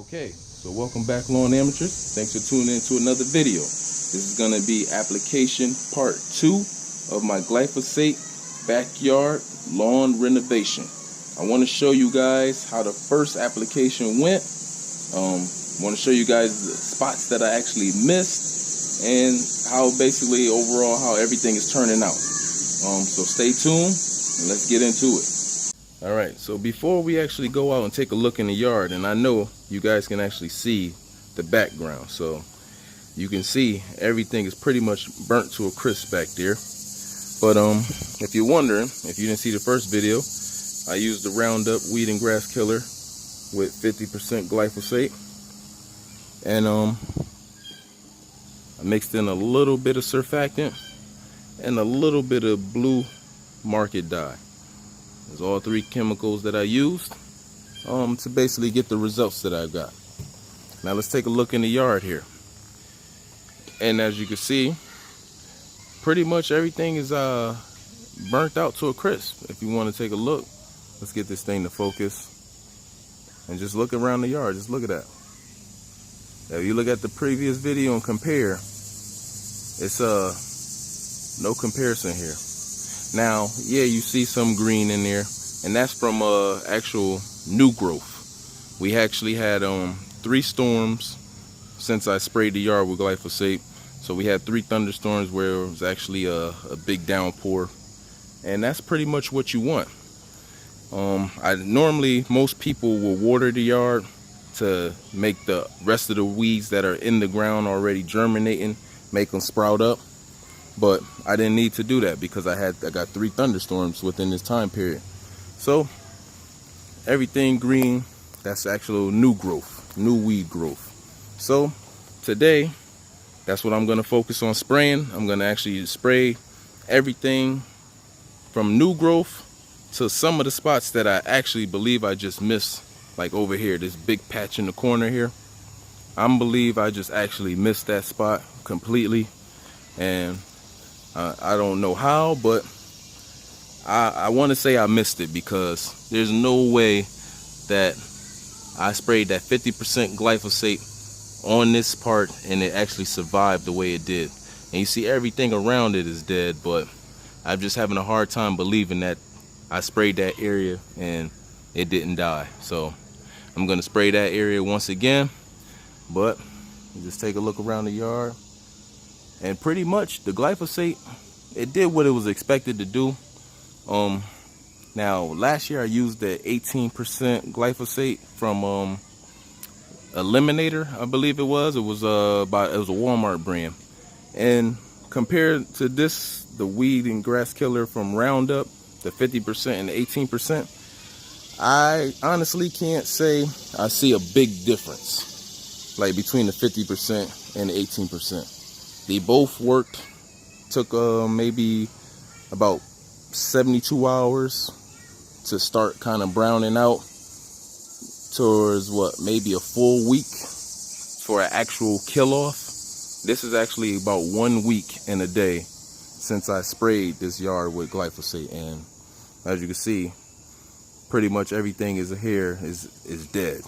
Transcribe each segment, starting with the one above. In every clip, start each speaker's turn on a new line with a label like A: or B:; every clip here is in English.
A: Okay, so welcome back, lawn amateurs. Thanks for tuning in to another video. This is going to be application part 2 of my glyphosate backyard lawn renovation. I want to show you guys how the first application went. I want to show you guys the spots that I actually missed and how basically overall how everything is turning out. So stay tuned and let's get into it. Alright, so before we actually go out and take a look in the yard, and I know you guys can actually see the background, so you can see everything is pretty much burnt to a crisp back there. But if you're wondering, if you didn't see the first video, I used the Roundup weed and grass killer with 50% glyphosate, and I mixed in a little bit of surfactant and a little bit of blue market dye. There's all three chemicals that I used to basically get the results that I've got. Now let's take a look in the yard here. And as you can see, pretty much everything is burnt out to a crisp. If you want to take a look, let's get this thing to focus. And just look around the yard, just look at that. Now, if you look at the previous video and compare, it's no comparison here. Now, yeah, you see some green in there, and that's from actual new growth. We actually had 3 storms since I sprayed the yard with glyphosate. So we had 3 thunderstorms where it was actually a big downpour, and that's pretty much what you want. Normally most people will water the yard to make the rest of the weeds that are in the ground already germinating, make them sprout up. But I didn't need to do that because I got 3 thunderstorms within this time period. So everything green, that's actual new growth, new weed growth. So today, that's what I'm going to focus on spraying. I'm going to actually spray everything from new growth to some of the spots that I actually believe I just missed. Like over here, this big patch in the corner here. I believe I just actually missed that spot completely. And I don't know how, but I want to say I missed it because there's no way that I sprayed that 50% glyphosate on this part and it actually survived the way it did. And you see everything around it is dead, but I'm just having a hard time believing that I sprayed that area and it didn't die. So I'm going to spray that area once again, but just take a look around the yard. And pretty much the glyphosate, it did what it was expected to do. Now last year I used the 18% glyphosate from Eliminator, I believe it was. It was a Walmart brand. And compared to this, the weed and grass killer from Roundup, the 50% and the 18%, I honestly can't say I see a big difference, like between the 50% and the 18%. They both worked, took maybe about 72 hours to start kind of browning out, towards what, maybe a full week for an actual kill off. This is actually about 1 week and a day since I sprayed this yard with glyphosate, and as you can see, pretty much everything is dead.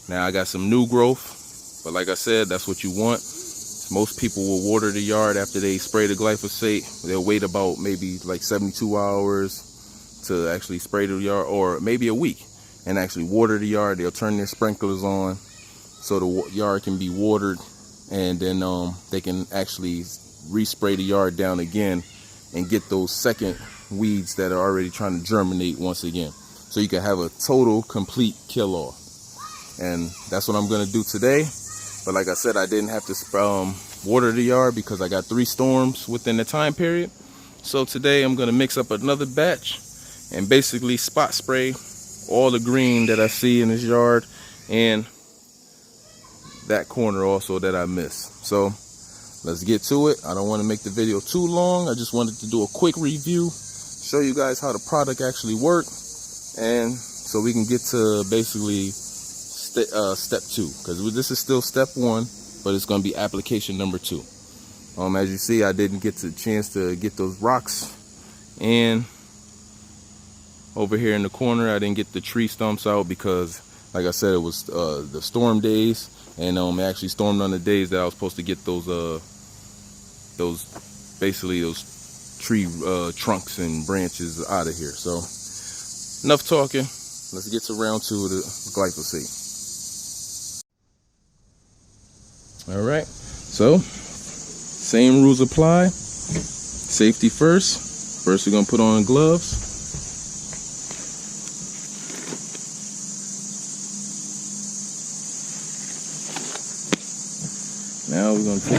A: Now I got some new growth, but like I said, that's what you want. Most people will water the yard after they spray the glyphosate. They'll wait about maybe like 72 hours to actually spray the yard, or maybe a week, and actually water the yard. They'll turn their sprinklers on so the yard can be watered, and then they can actually respray the yard down again and get those second weeds that are already trying to germinate once again. So you can have a total complete kill off. And that's what I'm going to do today. But like I said, I didn't have to water the yard because I got 3 storms within the time period. So today I'm going to mix up another batch and basically spot spray all the green that I see in this yard and that corner also that I missed. So let's get to it. I don't want to make the video too long. I just wanted to do a quick review, show you guys how the product actually worked, and so we can get to basically step 2, because this is still step 1, but it's going to be application number 2. As you see, I didn't get the chance to get those rocks, and over here in the corner I didn't get the tree stumps out because Like I said, it was the storm days, and it actually stormed on the days that I was supposed to get those basically those tree trunks and branches out of here. So enough talking. Let's get to round 2 of the glyphosate. All right, so same rules apply. Safety first. First, we're gonna put on gloves. Now we're gonna take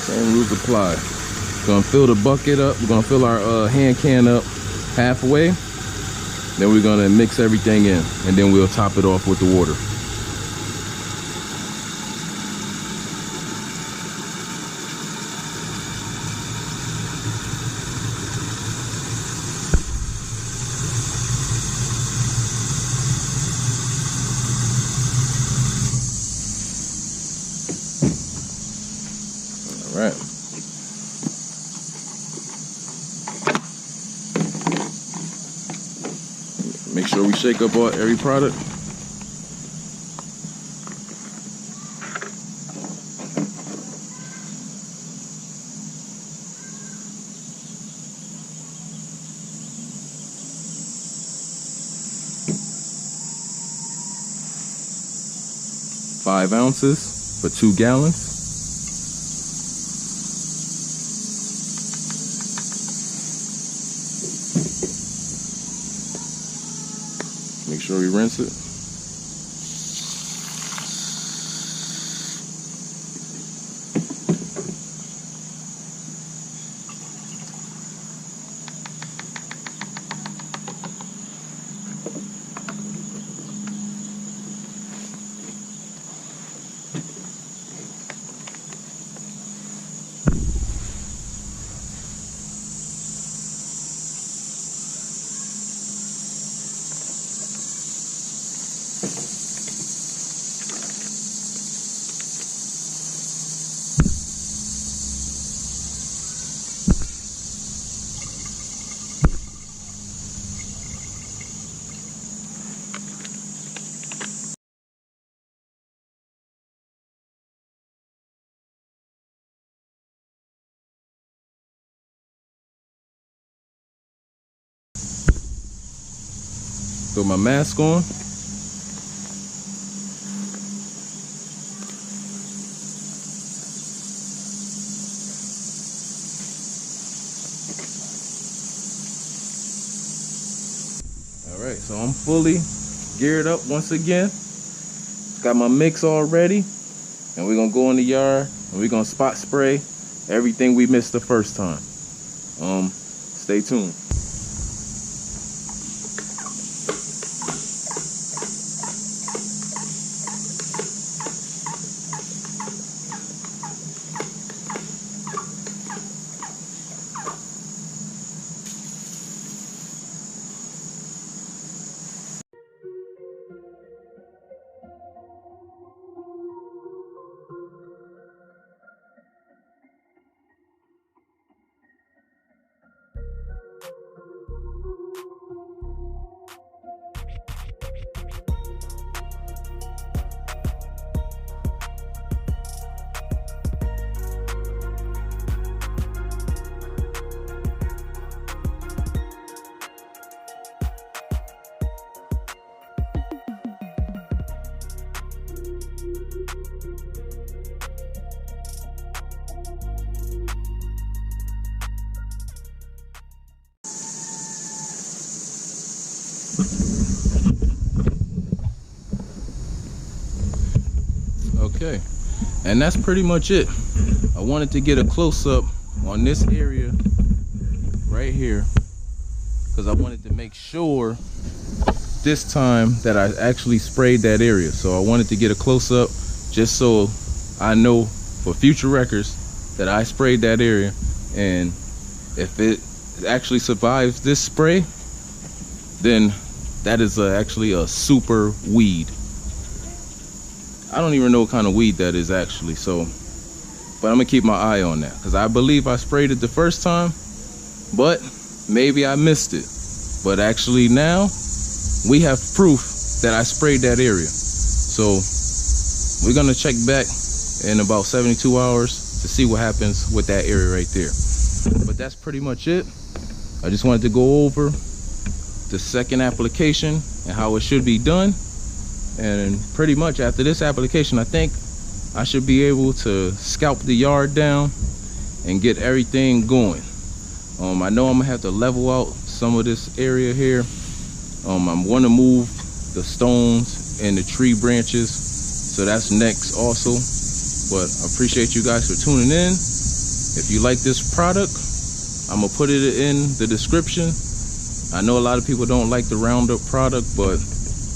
A: same rules apply. Gonna fill the bucket up. We're gonna fill our hand can up halfway. Then we're gonna mix everything in, and then we'll top it off with the water. All right. Make sure we shake up every product. Five ounces for 2 gallons. Make sure we rinse it. Throw my mask on. All right, so I'm fully geared up once again. Got my mix all ready, and we're gonna go in the yard and we're gonna spot spray everything we missed the first time. Stay tuned. Okay, and that's pretty much it. I wanted to get a close-up on this area right here because I wanted to make sure this time that I actually sprayed that area. So I wanted to get a close-up just so I know for future records that I sprayed that area And if it actually survives this spray, then that is actually a super weed. I don't even know what kind of weed that is actually, so, but I'm gonna keep my eye on that, because I believe I sprayed it the first time, but maybe I missed it. But actually now we have proof that I sprayed that area. So we're gonna check back in about 72 hours to see what happens with that area right there. But that's pretty much it. I just wanted to go over the second application and how it should be done. And pretty much after this application, I think I should be able to scalp the yard down and get everything going. I know I'm gonna have to level out some of this area here. I'm gonna move the stones and the tree branches, so that's next also. But I appreciate you guys for tuning in. If you like this product, I'm gonna put it in the description. I know a lot of people don't like the Roundup product, but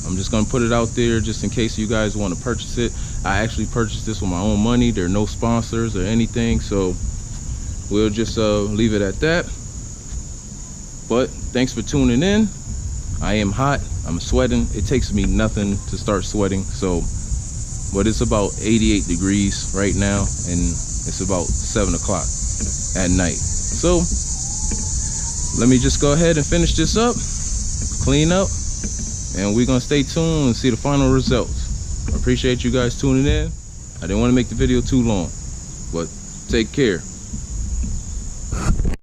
A: I'm just gonna put it out there just in case you guys want to purchase it. I actually purchased this with my own money. There are no sponsors or anything, so we'll just leave it at that. But thanks for tuning in. I am hot, I'm sweating. It takes me nothing to start sweating, so, but it's about 88 degrees right now, and it's about 7 o'clock at night. So let me just go ahead and finish this up, clean up, and we're gonna stay tuned and see the final results. I appreciate you guys tuning in. I didn't want to make the video too long, but take care.